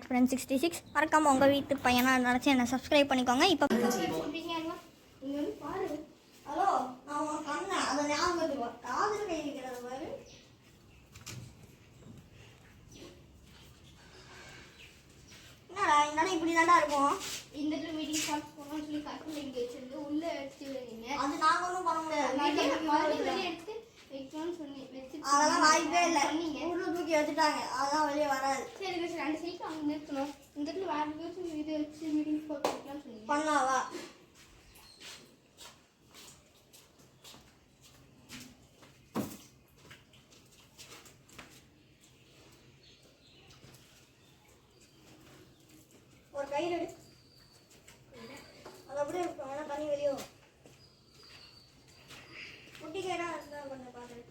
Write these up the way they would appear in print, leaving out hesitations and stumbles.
@friend66 மறக்காம உங்கள் வீட்டு பையனாக நினச்சி என்னை சப்ஸ்கிரைப் பண்ணிக்கோங்க. இப்போ ஹலோ, நான் உனக்கு அண்ணன், அதை ஞாபகத்துக்கு காதில் கை வைக்கிறது பாரு. என்னடா என்னடா இப்படி தாண்டா இருக்கும். இந்த மீட்டிங் ஸ்டார்ட் பண்ணணும்னு சொல்லி கரெக்டாக இங்கே வச்சிருந்து உள்ளே எடுத்து வைங்க. அது நாங்கள் ஒன்றும் பண்ண முடியாது. வெளியே எடுத்து வைக்கணும்னு சொல்லி வச்சு அதெல்லாம் வாய்ப்பே இல்லை. உள்ள தூக்கி வச்சுட்டாங்க, அதெல்லாம் வெளியே வராது. சரி கட்சி 2 சைக்கிள் அங்கே நிறுத்தணும். இந்த இடத்துல வேறு பேரும் இதை வச்சு மீட்டிங் ஸ்டார்ட் பண்ணலாம்னு சொன்னீங்க. பண்ணாவா? ஒரு கயிறு எடு, அது அப்படியே இருக்கும். ஆனால் தண்ணி வெளியே வரும். குட்டி கயிறா இருந்தால் கொஞ்சம் பார்த்து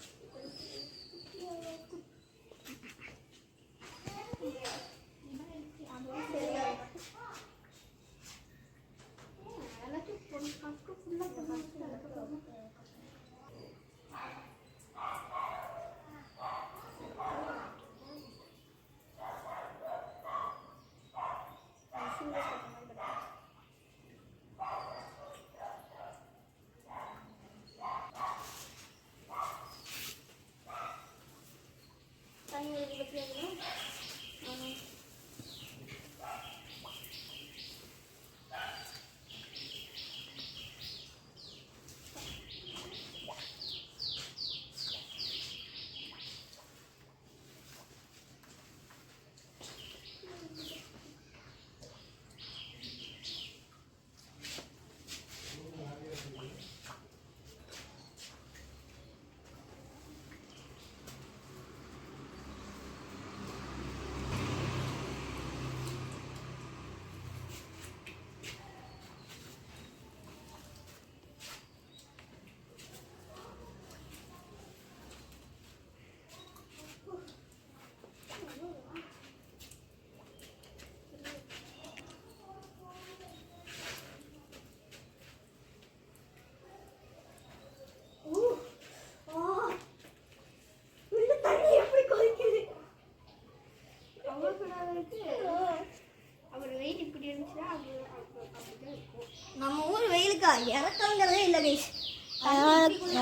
நம்ம ஊர் வெயிலுக்கா இறக்கங்கிறதே இல்லை கைஸ்.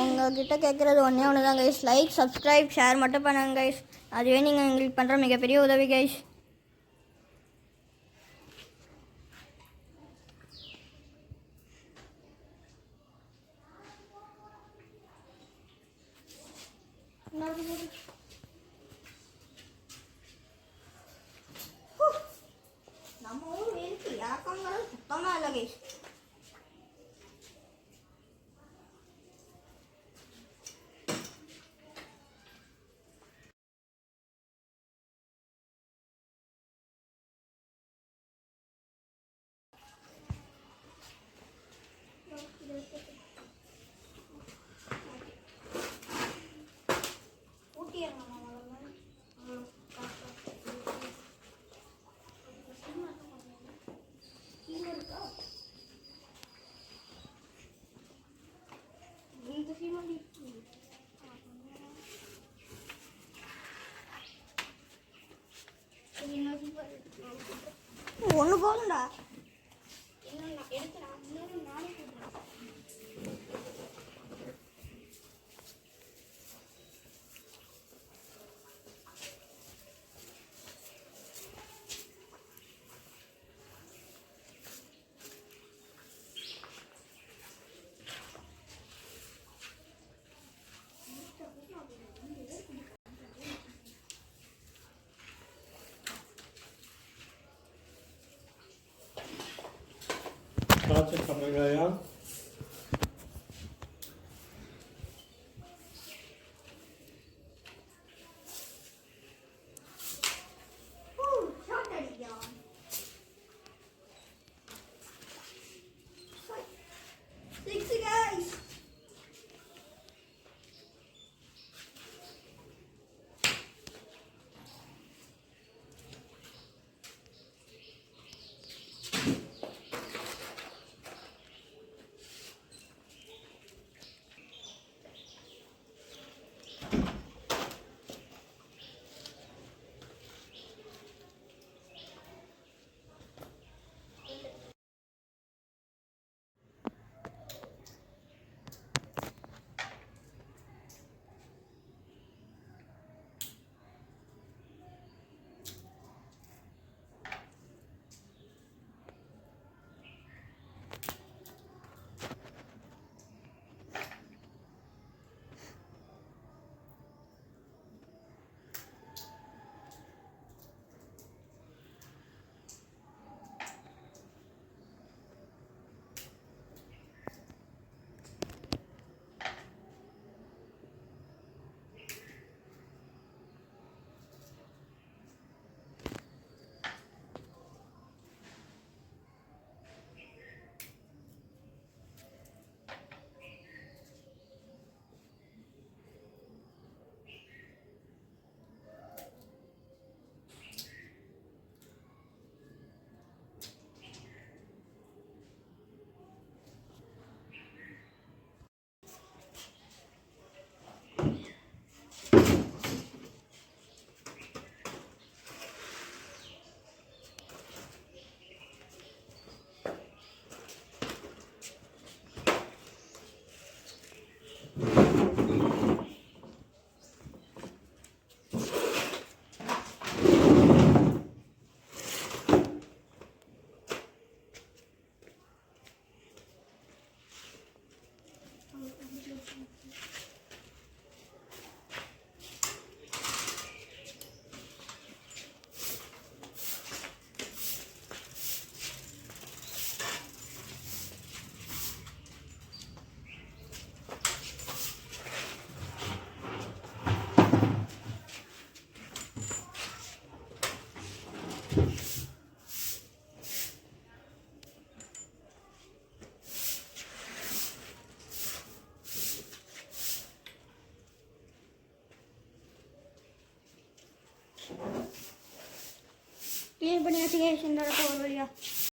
உங்ககிட்ட கேட்குறது ஒன்றே ஒன்று தான் கைஸ், லைக் சப்ஸ்கிரைப் ஷேர் மட்டும் பண்ணுங்க கைஸ். அதுவே நீங்கள் எங்களுக்கு பண்ணுற மிகப்பெரிய உதவி கைஸ். நம்ம ஊர் வெயிலுக்கு இறக்கங்கிறது சுத்தமாக இல்லை கைஸ். ஒன்று போதும்டா. Kaçı kameraya? க்ளீன் பண்ணியாச்சு கைஸ் இந்த இடத்த ஒரு வழியா